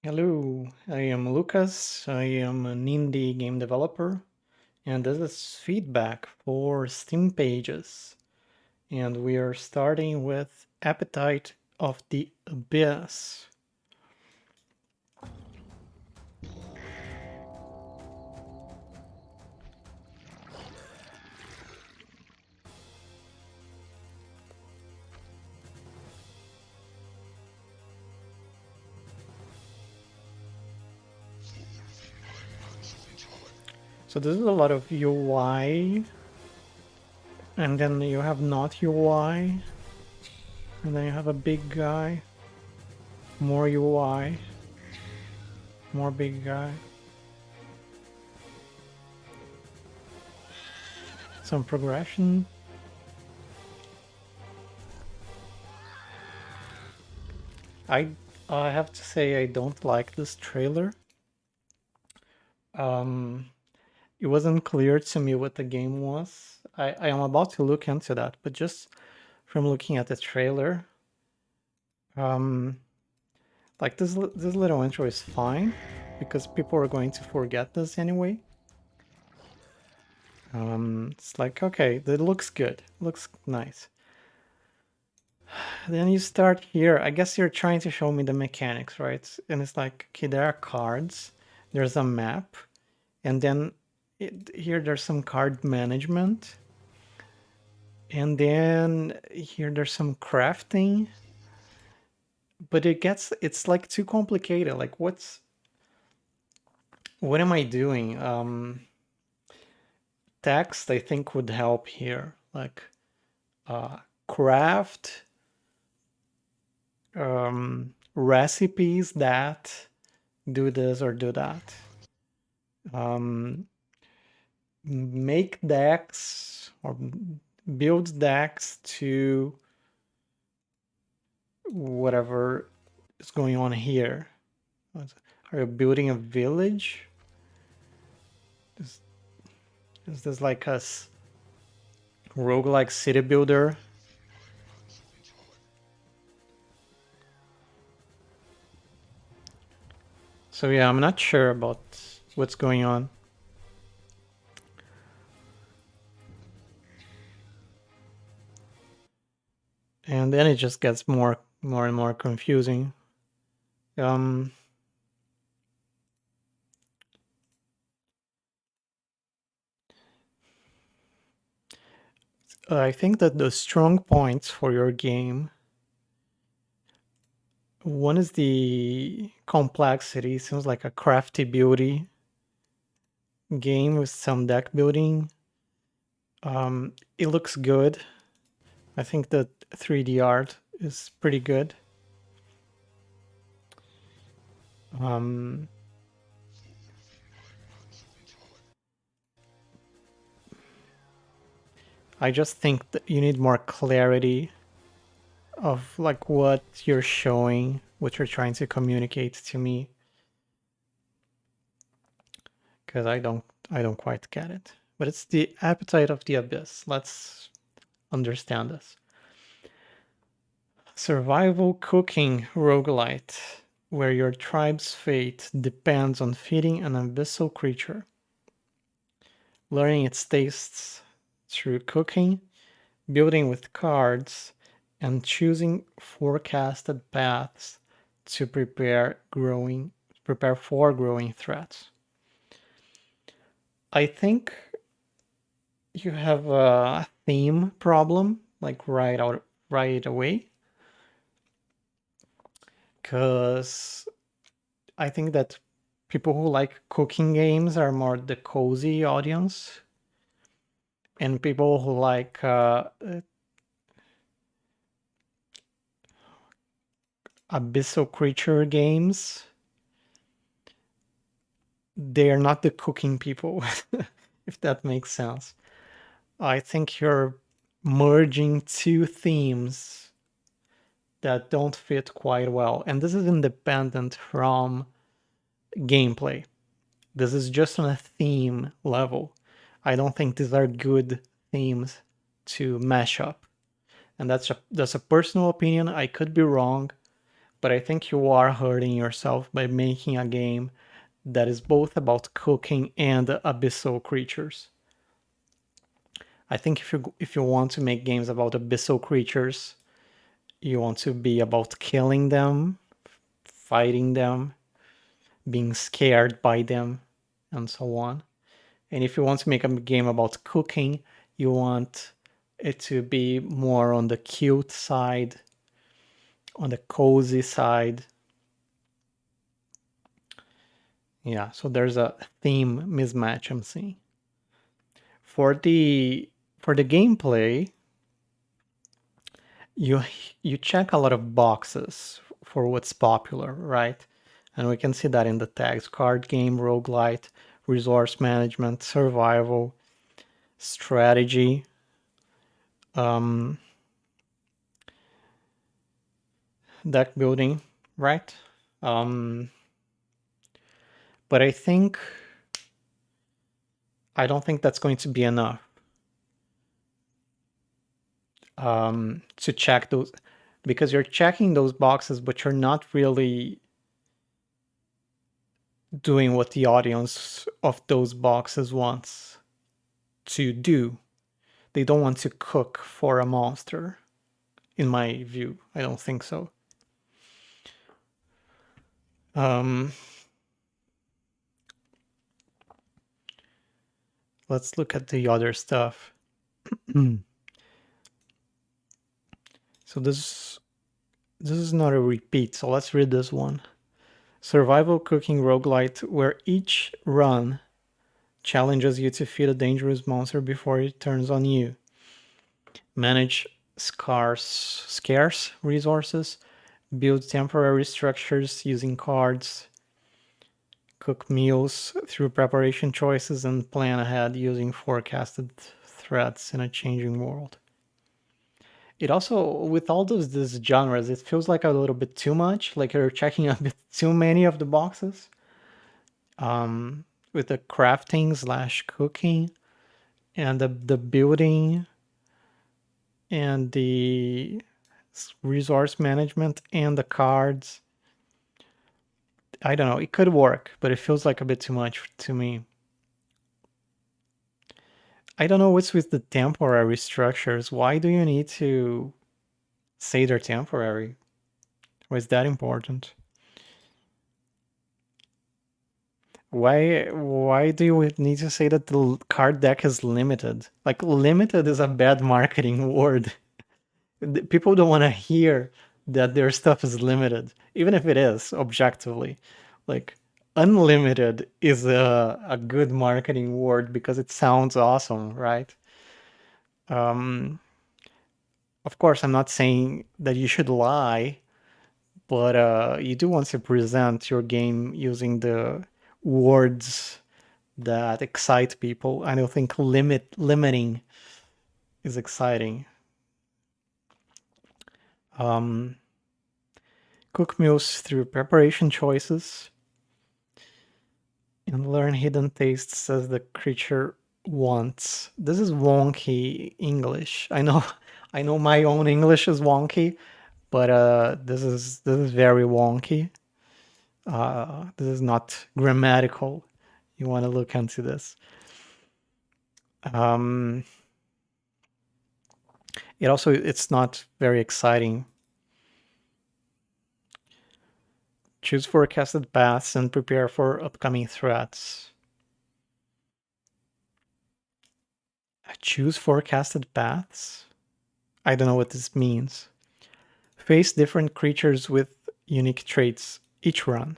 Hello, I am Lucas. I am an indie game developer, and this is feedback for Steam pages. And we are starting with Appetite of the Abyss. So this is a lot of UI, and then you have not UI, and then you have a big guy, more UI, more big guy, some progression. I I have to say I don't like this trailer. Um, it wasn't clear to me what the game was. I am about to look into that, but just from looking at the trailer, um, like this little intro is fine because people are going to forget this anyway. It's like okay, that looks good, looks nice. Then you start here. I guess you're trying to show me the mechanics, right? And it's like okay, there are cards, there's a map, and then here there's some card management. And then here there's some crafting, but it's like too complicated. Like what am I doing? Text I think would help here. Like craft recipes that do this or do that. Um, make decks or build decks to whatever is going on here. Are you building a village? Is, is this like a roguelike city builder? So yeah, I'm not sure about what's going on. And then it just gets more and more confusing. Um, I think that the strong points for your game, one is the complexity. Seems like a crafty beauty game with some deck building. It looks good. I think the 3D art is pretty good. Um, I just think that you need more clarity of like what you're showing, what you're trying to communicate to me, because I don't quite get it. But it's the appetite of the abyss. Let's understand this. Survival cooking roguelite, where your tribe's fate depends on feeding an abyssal creature, learning its tastes through cooking, building with cards, and choosing forecasted paths to prepare for growing threats. I think you have a theme problem like right away, because I think that people who like cooking games are more the cozy audience, and people who like abyssal creature games, they are not the cooking people, if that makes sense. I think you're merging two themes that don't fit quite well. And this is independent from gameplay. This is just on a theme level. I don't think these are good themes to mash up. And that's a personal opinion. I could be wrong, but I think you are hurting yourself by making a game that is both about cooking and abyssal creatures. I think if you want to make games about abyssal creatures, you want to be about killing them, fighting them, being scared by them, and so on. And if you want to make a game about cooking, you want it to be more on the cute side, on the cozy side. Yeah, so there's a theme mismatch I'm seeing. For the gameplay, you you check a lot of boxes for what's popular, right? And we can see that in the tags: card game, roguelite, resource management, survival, strategy, um, deck building, right? Um, but I don't think that's going to be enough to check those, because you're checking those boxes, but you're not really doing what the audience of those boxes wants to do. They don't want to cook for a monster, in my view. I don't think so. Um, let's look at the other stuff. So this is not a repeat, so let's read this one. Survival cooking roguelite where each run challenges you to feed a dangerous monster before it turns on you. Manage scarce resources, build temporary structures using cards, cook meals through preparation choices, and plan ahead using forecasted threats in a changing world. It also, with all these genres, it feels like a little bit too much, like you're checking a bit too many of the boxes. With the crafting slash cooking and the building and the resource management and the cards. I don't know, it could work, but it feels like a bit too much to me. I don't know what's with the temporary structures. Why do you need to say they're temporary? Why is that important? Why do you need to say that the card deck is limited? Like limited is a bad marketing word. People don't want to hear that their stuff is limited, even if it is objectively. Like unlimited is a good marketing word because it sounds awesome, right? Um, of course, I'm not saying that you should lie, but you do want to present your game using the words that excite people. I don't think limiting is exciting. Um, cook meals through preparation choices and learn hidden tastes as the creature wants. This is wonky English. I know I know my own English is wonky, but this is very wonky. This is not grammatical. You want to look into this. Um, it's not very exciting. Choose forecasted paths and prepare for upcoming threats. Choose forecasted paths? I don't know what this means. Face different creatures with unique traits each run.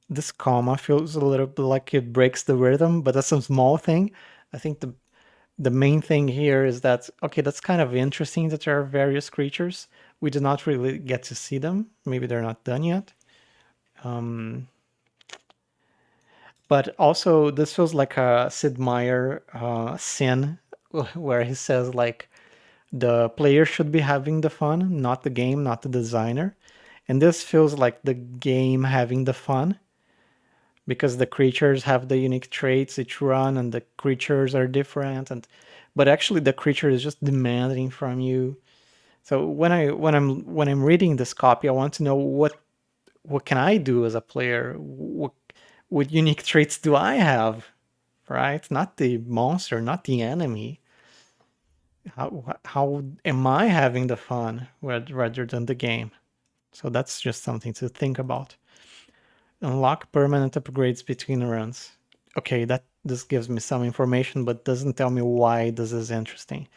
This comma feels a little bit like it breaks the rhythm, but that's a small thing. I think the main thing here is that, okay, that's kind of interesting that there are various creatures. We do not really get to see them. Maybe they're not done yet. But also, this feels like a Sid Meier sin, where he says, like, the player should be having the fun, not the game, not the designer. And this feels like the game having the fun because the creatures have the unique traits each run and the creatures are different, but actually the creature is just demanding from you So when I'm reading this copy, I want to know what can I do as a player? What unique traits do I have? Right? Not the monster, not the enemy. How am I having the fun rather than the game? So that's just something to think about. Unlock permanent upgrades between runs. Okay, that this gives me some information, but doesn't tell me why this is interesting.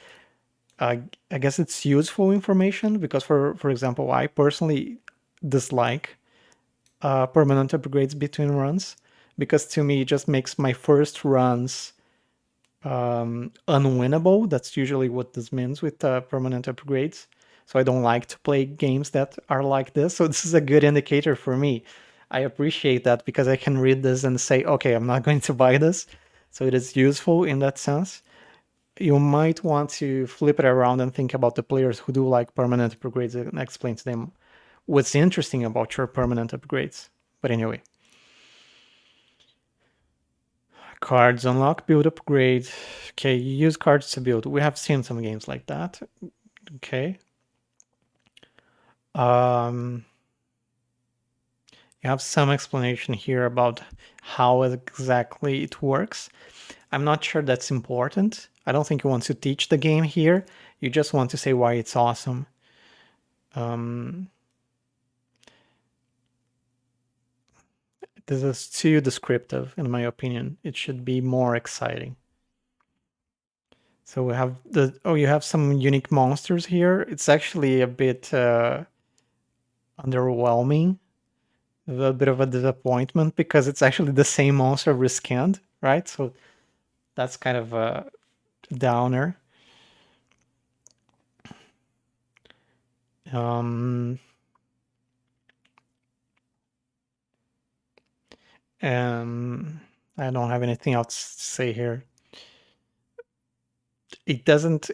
I guess it's useful information because, for example, I personally dislike permanent upgrades between runs because to me it just makes my first runs unwinnable. That's usually what this means with permanent upgrades. So I don't like to play games that are like this. So this is a good indicator for me. I appreciate that because I can read this and say, okay, I'm not going to buy this. So it is useful in that sense. You might want to flip it around and think about the players who do like permanent upgrades and explain to them what's interesting about your permanent upgrades. But anyway, cards unlock, build, upgrade. Okay, you use cards to build. We have seen some games like that. Okay. Um, you have some explanation here about how exactly it works. I'm not sure that's important. I don't think you want to teach the game here. You just want to say why it's awesome. Um, this is too descriptive, in my opinion. It should be more exciting. So we have you have some unique monsters here. It's actually a bit underwhelming, a bit of a disappointment because it's actually the same monster rescanned, right? So that's kind of a downer. Um, and I don't have anything else to say here. It doesn't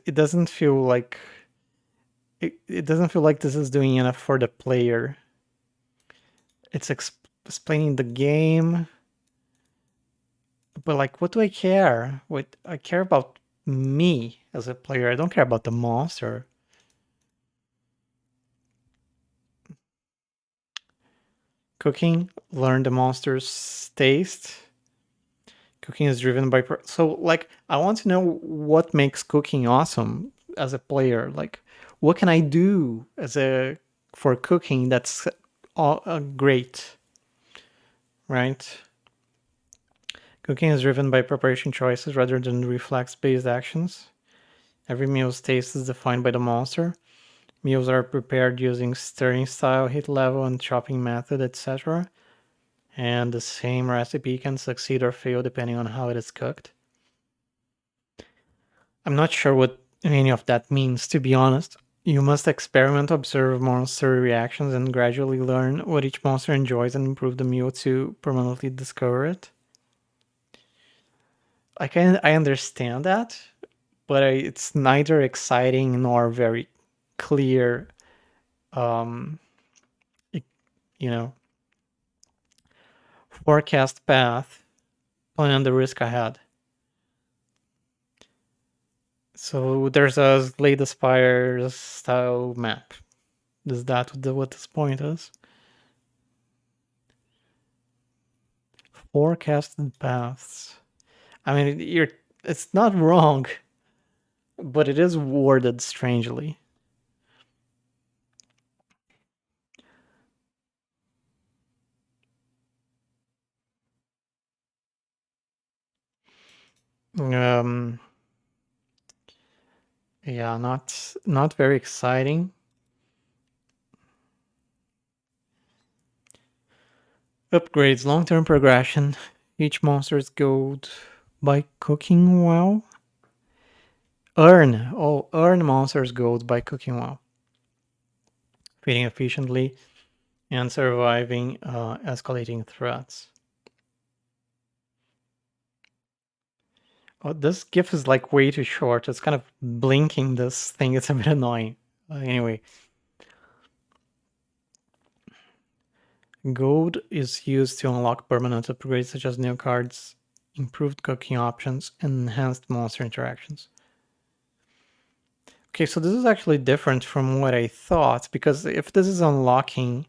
feel like it doesn't feel like this is doing enough for the player. It's explaining the game, but like, what do I care? What I care about me as a player. I don't care about the monster. Cooking, learn the monster's taste. Cooking is driven by so like I want to know what makes cooking awesome as a player. Like, what can I do as a for cooking that's great, right? Cooking is driven by preparation choices rather than reflex-based actions. Every meal's taste is defined by the monster. Meals are prepared using stirring style, heat level, and chopping method, etc. And the same recipe can succeed or fail depending on how it is cooked. I'm not sure what any of that means, to be honest. You must experiment, observe monster reactions, and gradually learn what each monster enjoys and improve the meal to permanently discover it. I understand that, but it's neither exciting nor very clear. Um, y- you know, forecast path, plan the risk ahead. So there's a Slay the Spire style map. Is that what this point is? Forecasted paths. I mean, it's not wrong, but it is worded strangely. Um, yeah, not very exciting. Upgrades, long-term progression. Each monster's gold by cooking well. Earn monsters gold by cooking well, feeding efficiently, and surviving escalating threats. Oh, this GIF is like way too short. It's kind of blinking this thing. It's a bit annoying. Anyway, gold is used to unlock permanent upgrades such as new cards, improved cooking options, and enhanced monster interactions. Okay, so this is actually different from what I thought, because if this is unlocking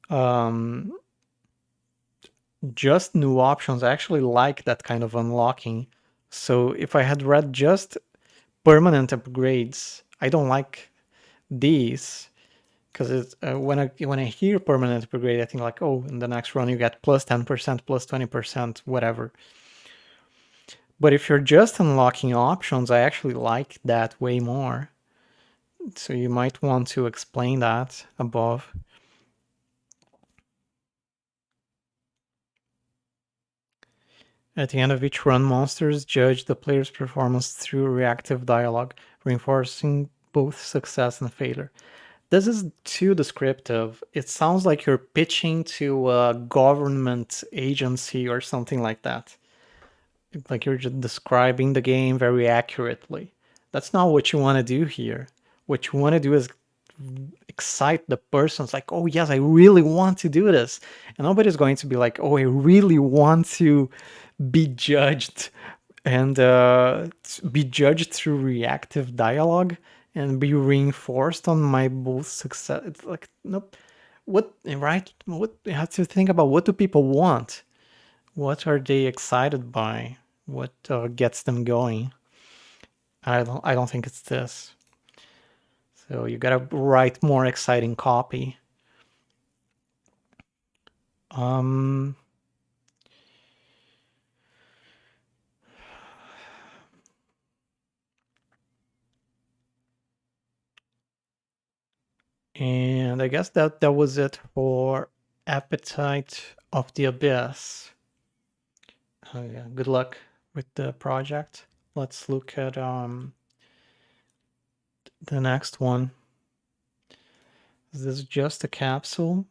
um, just new options, I actually like that kind of unlocking. So if I had read just permanent upgrades, I don't like these, because it's when I hear permanent upgrade, I think like, oh, in the next run you get plus 10%, plus 20%, whatever. But if you're just unlocking options, I actually like that way more. So you might want to explain that above. At the end of each run, monsters judge the player's performance through reactive dialogue, reinforcing both success and failure. This is too descriptive. It sounds like you're pitching to a government agency or something like that. Like you're just describing the game very accurately. That's not what you want to do here. What you want to do is excite the person. It's like, oh yes, I really want to do this. And nobody's going to be like, oh, I really want to be judged and be judged through reactive dialogue and be reinforced on my both success. It's like, nope. What, right? What you have to think about, what do people want? What are they excited by? What gets them going? I don't think it's this. So you gotta write more exciting copy. Um, and I guess that was it for Appetite of the Abyss. Oh yeah, good luck with the project. Let's look at the next one. Is this just a capsule?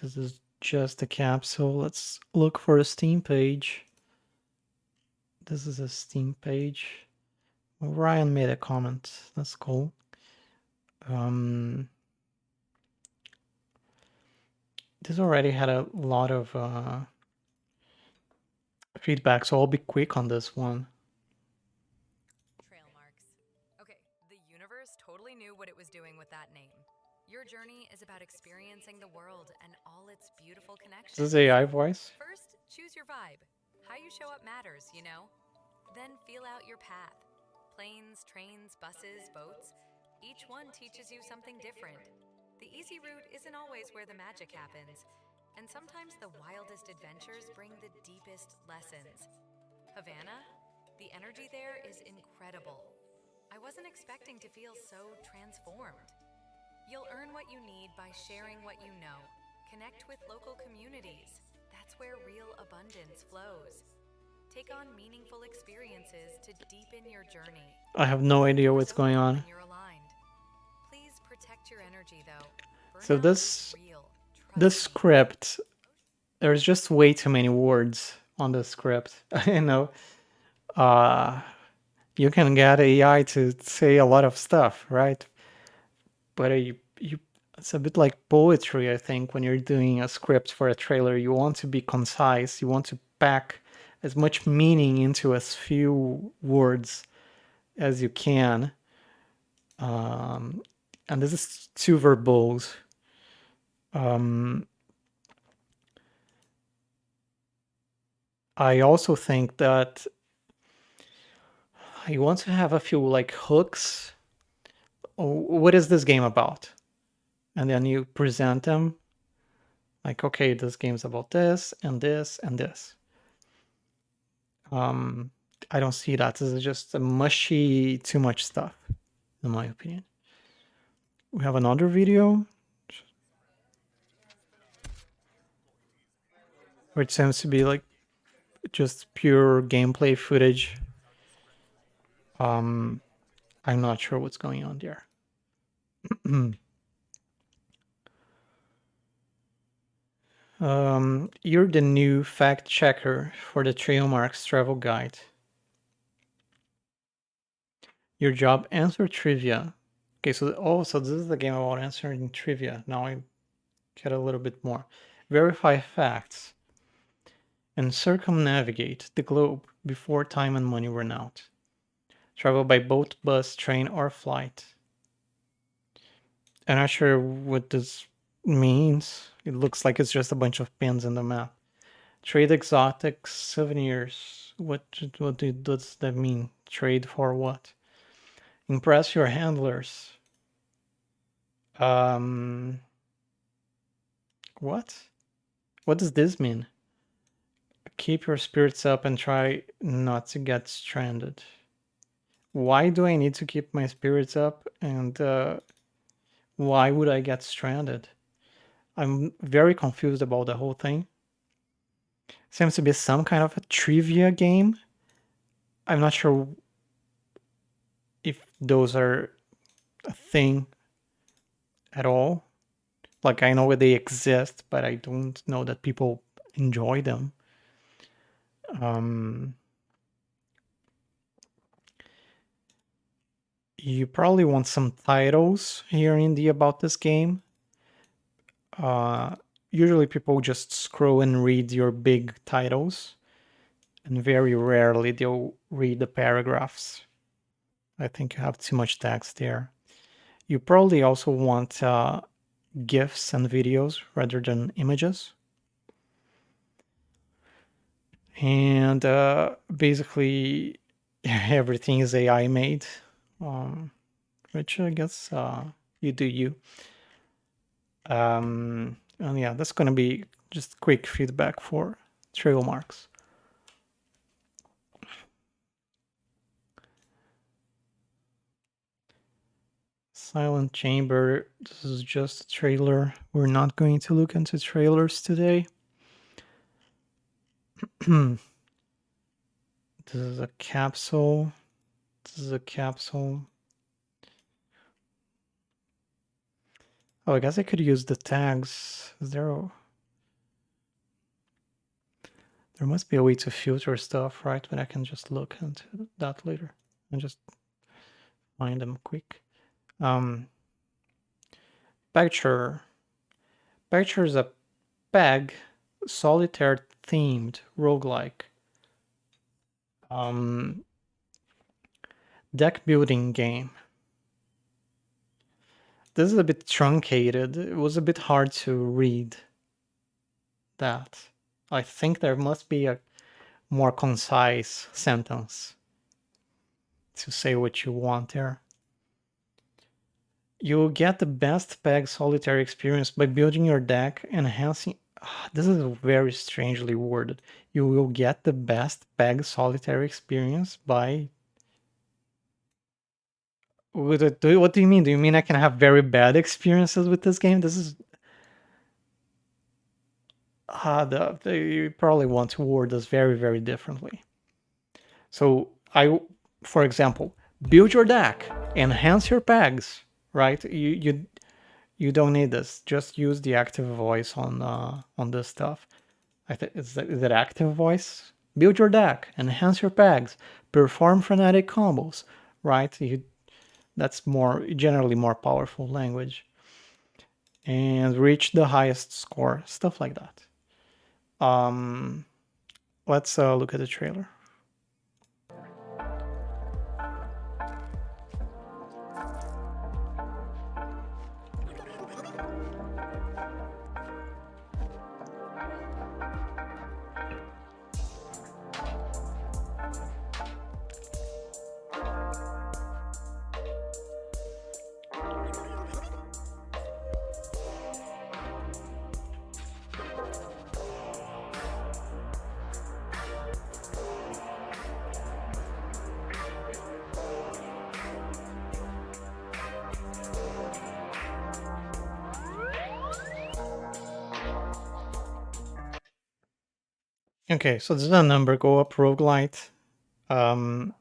This is just a capsule. Let's look for a Steam page. This is a Steam page. Ryan made a comment. That's cool. This already had a lot of feedback, so I'll be quick on this one. Trailmarks. Okay, the universe totally knew what it was doing with that name. Your journey is about experiencing the world and all its beautiful Is this connections. AI voice? First, choose your vibe. How you show up matters, you know? Then feel out your path. Planes, trains, buses, boats. Each one teaches you something different. The easy route isn't always where the magic happens, and sometimes the wildest adventures bring the deepest lessons. Havana? The energy there is incredible. I wasn't expecting to feel so transformed. You'll earn what you need by sharing what you know. Connect with local communities. That's where real abundance flows. Take on meaningful experiences to deepen your journey. I have no idea what's going on. When you're aligned. Please protect your energy though. So Burnout is real. this Trust me. script, there's just way too many words on the script. You know, uh, you can get AI to say a lot of stuff, right? But it's a bit like poetry, I think, when you're doing a script for a trailer. You want to be concise. You want to pack as much meaning into as few words as you can. And this is too verbose. I also think that you want to have a few like hooks. Oh, what is this game about? And then you present them like, okay, this game's about this and this and this. Um, I don't see that. This is just a mushy, too much stuff, in my opinion. We have another video, which seems to be like just pure gameplay footage. I'm not sure what's going on there. You're the new fact checker for the Trailmarks travel guide. Your job, answer trivia. Okay, so this is the game about answering trivia. Now I get a little bit more. Verify facts and circumnavigate the globe before time and money run out. Travel by boat, bus, train, or flight. I'm not sure what this means. It looks like it's just a bunch of pins in the map. Trade exotic souvenirs. Does that mean? Trade for what? Impress your handlers. Um, what? What does this mean? Keep your spirits up and try not to get stranded. Why do I need to keep my spirits up? And why would I get stranded? I'm very confused about the whole thing. Seems to be some kind of a trivia game. I'm not sure if those are a thing at all. Like, I know they exist, but I don't know that people enjoy them. Um, you probably want some titles here in the about this game. Uh, Usually people just scroll and read your big titles, and very rarely they'll read the paragraphs. I think you have too much text there. You probably also want GIFs and videos rather than images. And basically, everything is AI made, um, which I guess you do you. And yeah, that's going to be just quick feedback for Trailmarks. Silent Chamber, this is just a trailer. We're not going to look into trailers today. This is a capsule. This is a capsule. Oh, I guess I could use the tags. There must be a way to filter stuff, right? But I can just look into that later and just find them quick. Pegture. Pegture is a peg solitaire themed roguelike deck building game. This is a bit truncated. It was a bit hard to read that. I think there must be a more concise sentence to say what you want there. You'll get the best peg solitaire experience by building your deck, enhancing. This is very strangely worded. You will get the best peg solitaire experience by. What do you mean? Do you mean I can have very bad experiences with this game? This is. You probably want to word this very, very differently. So, for example, build your deck, enhance your pegs, right? You don't need this. Just use the active voice on this stuff. Is that active voice? Build your deck, enhance your pegs, perform frenetic combos, right? That's generally more powerful language, and reach the highest score, stuff like that. Let's look at the trailer. Okay, so this is a number go up roguelite. I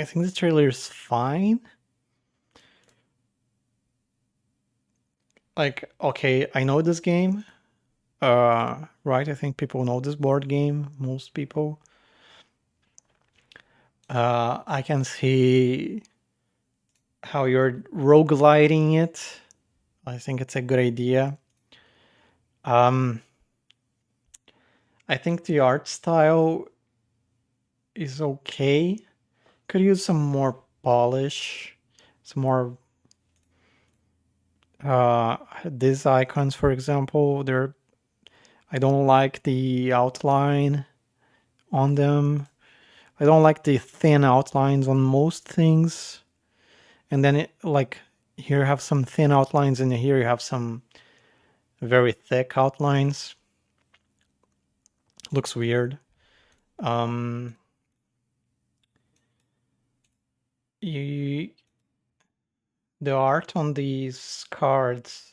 think the trailer is fine. Like, okay, I know this game. Right, I think people know this board game, most people. I can see how you're rogueliting it. I think it's a good idea. I think the art style is okay. Could use some more polish, some more these icons, for example, they're I don't like the outline on them. I don't like the thin outlines on most things. And then it like here you have some thin outlines and here you have some very thick outlines. Looks weird. Um you the art on these cards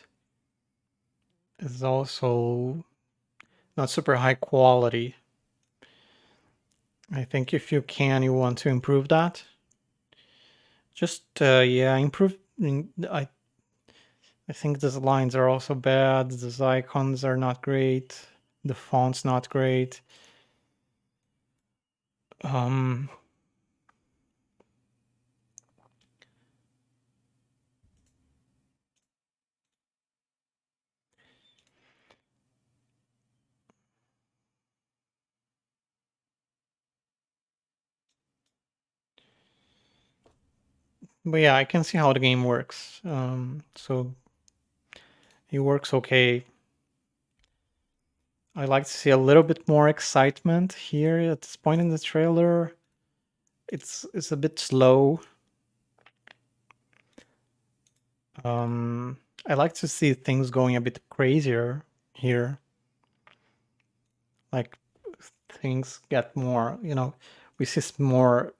is also not super high quality. I think if you can, you want to improve that. Just yeah, improve. I think these lines are also bad. These icons are not great. The font's not great. Um, but yeah, I can see how the game works. So it works okay. I like to see a little bit more excitement here at this point in the trailer. It's a bit slow. Um, I like to see things going a bit crazier here. Like things get more, we see more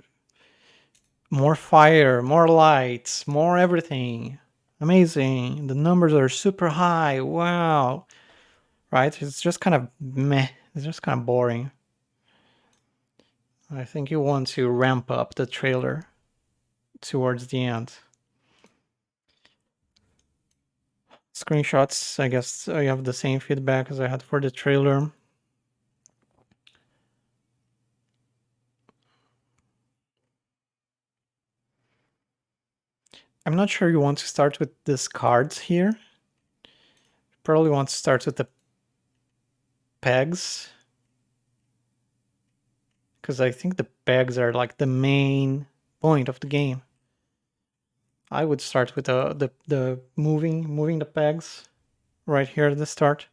fire, more lights, more everything. Amazing. The numbers are super high. Wow. Right? It's just kind of meh. It's just kind of boring. I think you want to ramp up the trailer towards the end. Screenshots, I guess I have the same feedback as I had for the trailer. I'm not sure you want to start with these cards here. Probably want to start with the pegs. Because I think the pegs are like the main point of the game. I would start with the moving the pegs right here at the start.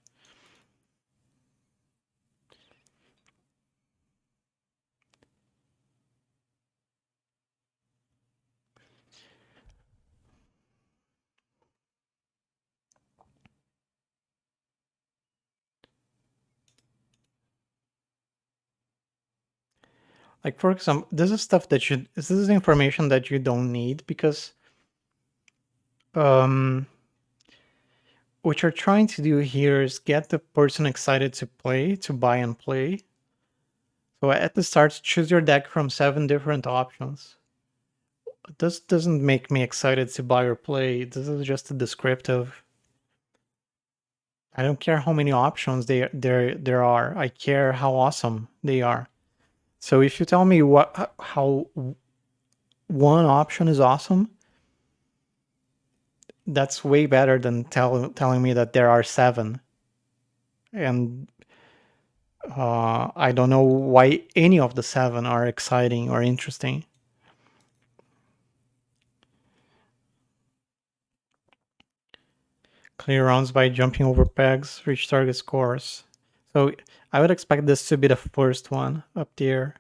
Like for example, this is stuff that this is information that you don't need because um what you're trying to do here is get the person excited to play, to buy and play. So at the start, choose your deck from 7 different options. This doesn't make me excited to buy or play. This is just a descriptive. I don't care how many options there are. I care how awesome they are. So if you tell me how one option is awesome, that's way better than telling me that there are 7. And I don't know why any of the 7 are exciting or interesting. Clear rounds by jumping over pegs, reach target scores. So I would expect this to be the first one up there.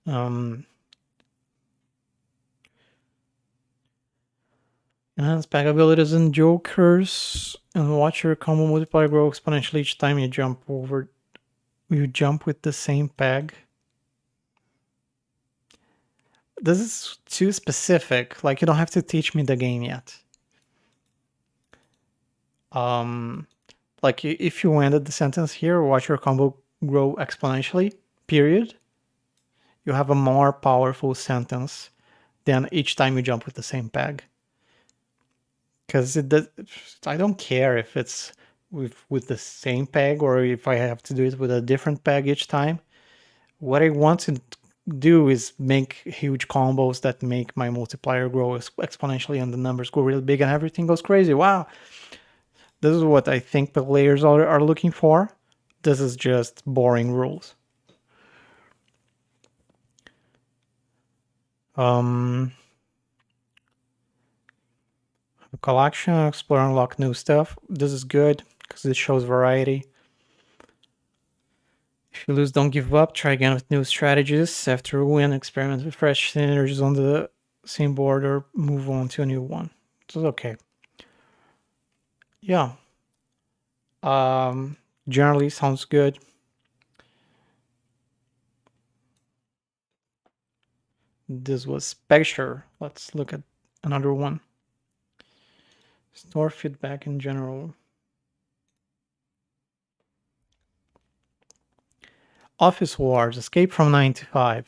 Um, Enhance peg abilities and jokers, and watch your combo multiplier grow exponentially each time you jump over. You jump with the same peg. This is too specific. Like you don't have to teach me the game yet. Like if you ended the sentence here, watch your combo grow exponentially. Period. You have a more powerful sentence than each time you jump with the same peg. Because I don't care if it's with the same peg or if I have to do it with a different peg each time. What I want to do is make huge combos that make my multiplier grow exponentially and the numbers go really big and everything goes crazy. Wow. This is what I think the players are looking for. This is just boring rules. Um, collection, explore, unlock new stuff. This is good because it shows variety. If you lose, don't give up. Try again with new strategies. After a win, experiment with fresh synergies on the same board or move on to a new one. So it's okay. Yeah. Um, Generally sounds good. This was Pegture. Let's look at another one. Store feedback in general. Office Wars, Escape from 95.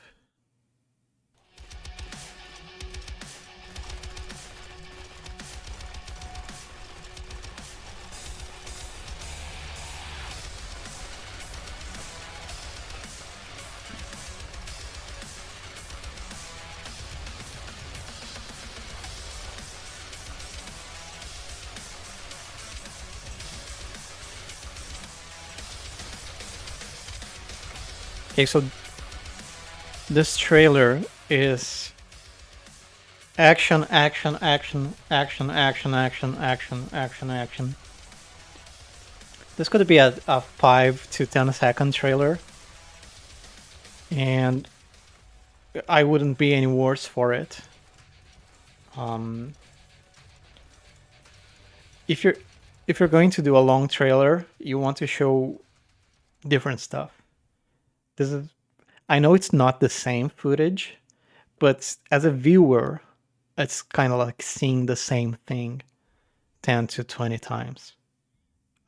Okay, so this trailer is action, action, action, action, action, action, action, action, action. This could be a 5 to 10 second trailer, and I wouldn't be any worse for it. Um, if you're going to do a long trailer, you want to show different stuff. This is I know it's not the same footage, but as a viewer, it's kind of like seeing the same thing 10 to 20 times.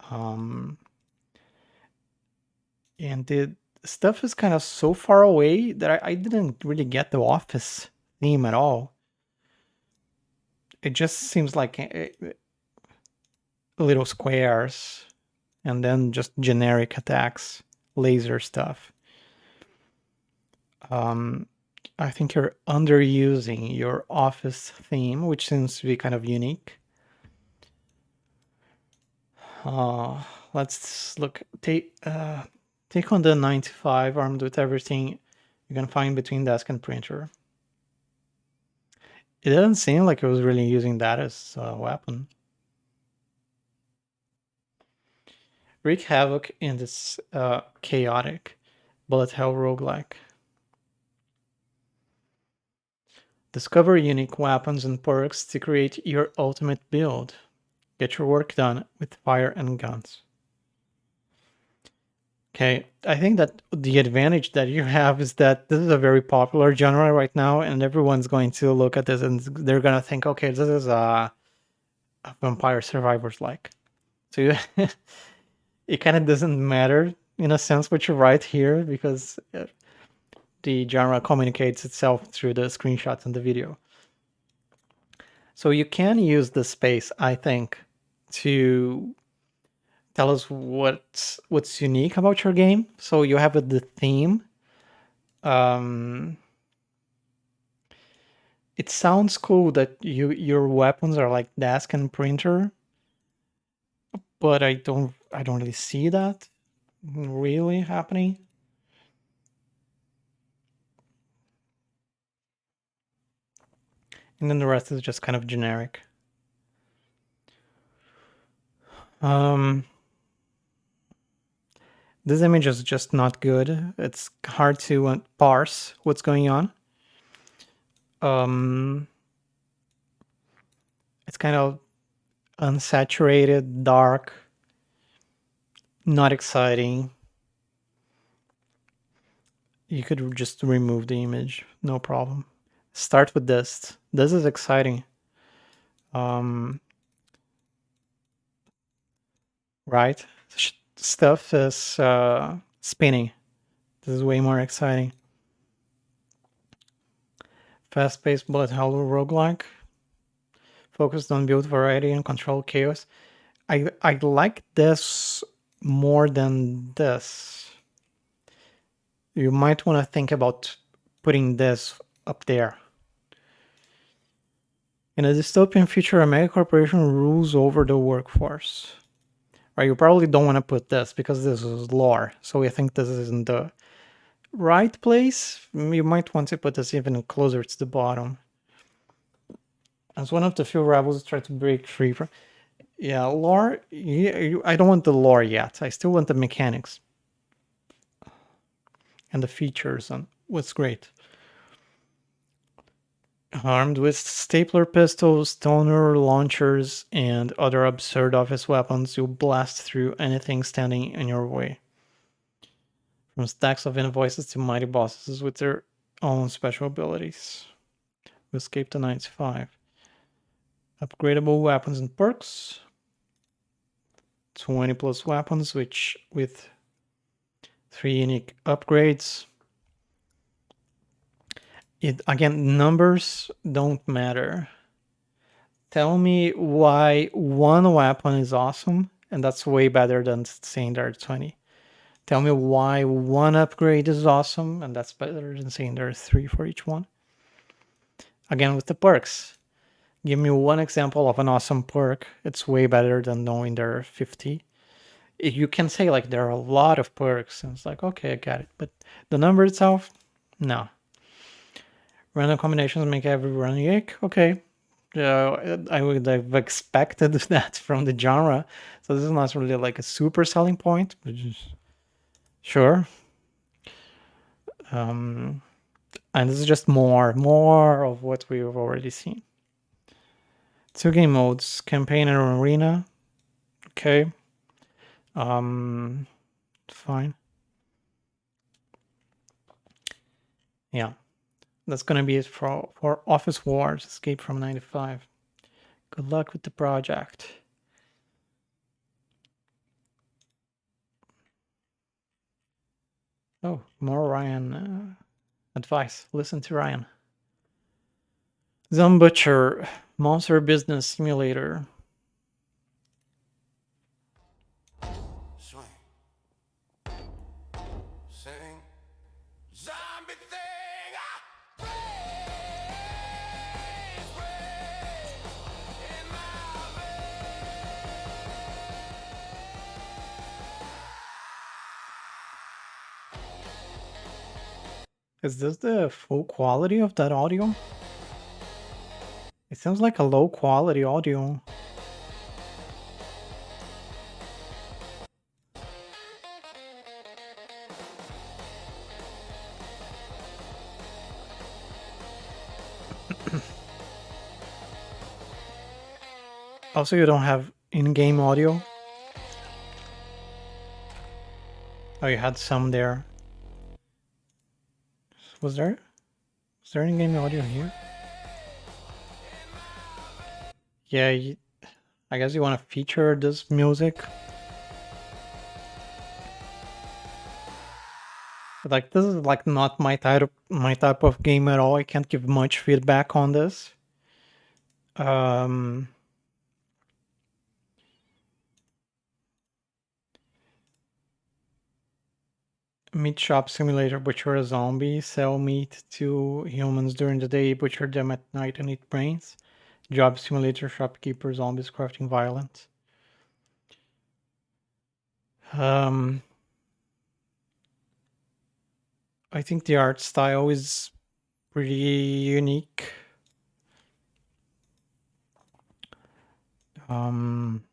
Um, and the stuff is kind of so far away that I didn't really get the office theme at all. It just seems like little squares and then just generic attacks, laser stuff. Um, I think you're underusing your office theme, which seems to be kind of unique. Uh, let's look. Take on the 95 armed with everything you can find between desk and printer. It doesn't seem like it was really using that as a weapon. Wreak havoc in this chaotic bullet hell roguelike. Discover unique weapons and perks to create your ultimate build. Get your work done with fire and guns. Okay, I think that the advantage that you have is that this is a very popular genre right now, and everyone's going to look at this and they're gonna think, okay, this is a Vampire Survivors like. So you, it kind of doesn't matter in a sense what you write here because the genre communicates itself through the screenshots and the video. So you can use the space, I think, to tell us what's unique about your game. So you have the theme. Um, it sounds cool that your weapons are like desk and printer, but I don't really see that really happening. And then the rest is just kind of generic. Um, this image is just not good. It's hard to parse what's going on. Um, it's kind of unsaturated, dark, not exciting. You could just remove the image, no problem. Start with this. This is exciting. Um, right? Stuff is spinning. This is way more exciting. Fast-paced bullet hell roguelike. Focused on build variety and control chaos. I like this more than this. You might want to think about putting this up there. In a dystopian future, a mega corporation rules over the workforce. Right, you probably don't want to put this because this is lore. So I think this isn't right place, you might want to put this even closer to the bottom. As one of the few rebels try to break free from. Yeah, lore. Yeah, I don't want the lore yet. I still want the mechanics and the features and what's great. Armed with stapler pistols, toner launchers, and other absurd office weapons, you blast through anything standing in your way. From stacks of invoices to mighty bosses with their own special abilities. We escape to 95. Upgradable weapons and perks. 20 plus weapons, which with 3 unique upgrades. It again, numbers don't matter. Tell me why one weapon is awesome, and that's way better than saying there are 20. Tell me why one upgrade is awesome, and that's better than saying there are 3 for each one. Again, with the perks, give me one example of an awesome perk. It's way better than knowing there are 50. You can say like there are a lot of perks, and it's like, okay, I got it. But the number itself, no. Random combinations make every run unique. Okay, I would have expected that from the genre. So this is not really like a super selling point, but just, sure. Um, and this is just more of what we've already seen. 2 game modes: campaign and arena. Okay. Fine. Yeah, that's gonna be it for Office Wars: Escape from 95. Good luck with the project. Oh, more Ryan advice. Listen to Ryan. Butcher, Monster Business Simulator. Swing. Sing. Zombie thing. Ah! In my Is this the full quality of that audio? It sounds like a low quality audio. Also, you don't have in-game audio. Oh, you had some there. Was there? Was there in-game audio here? Yeah, I guess you want to feature this music. Like this is like not my type of game at all. I can't give much feedback on this. Um, Meat shop simulator: butcher a zombie, sell meat to humans during the day, butcher them at night and eat brains. Job simulator: shopkeeper zombies crafting violence. Um, I think the art style is pretty unique. Um,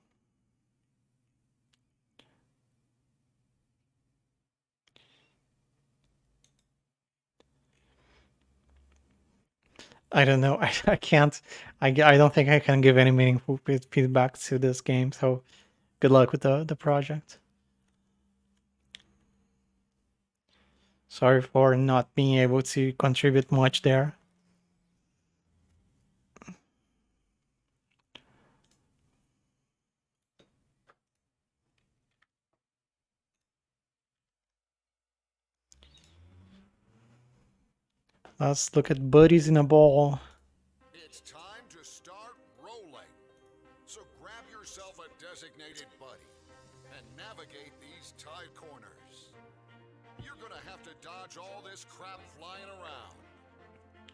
I don't know. I can't. I don't think I can give any meaningful feedback to this game. So good luck with the project. Sorry for not being able to contribute much there. Let's look at buddies in a ball. It's time to start rolling. So grab yourself a designated buddy and navigate these tight corners. You're gonna have to dodge all this crap flying around.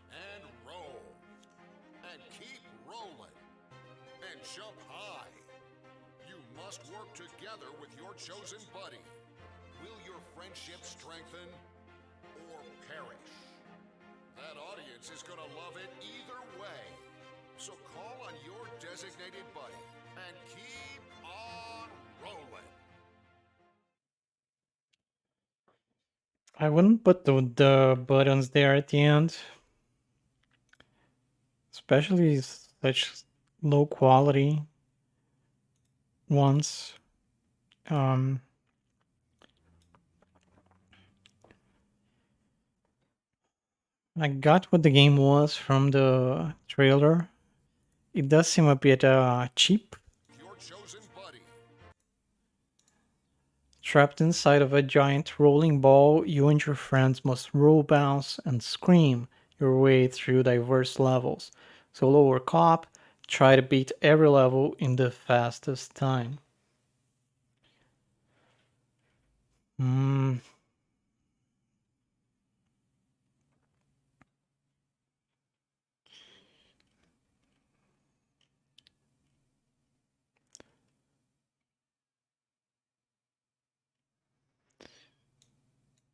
And roll. And keep rolling. And jump high. You must work together with your chosen buddy. Will your friendship strengthen? perish. That audience is gonna love it either way. So call on your designated buddy and keep on rolling. I wouldn't put the buttons there at the end, especially such low quality ones. Um, I got what the game was from the trailer. It does seem a bit cheap. Your chosen buddy. Trapped inside of a giant rolling ball, you and your friends must roll, bounce, and scream your way through diverse levels. Solo or co-op, try to beat every level in the fastest time. Hmm.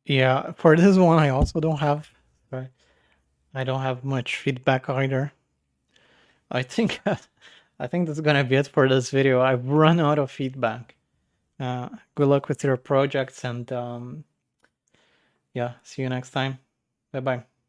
Yeah, for this one, I also don't have. I don't have much feedback either. I think I think that's gonna be it for this video. I've run out of feedback. Good luck with your projects, and yeah, see you next time. Bye bye.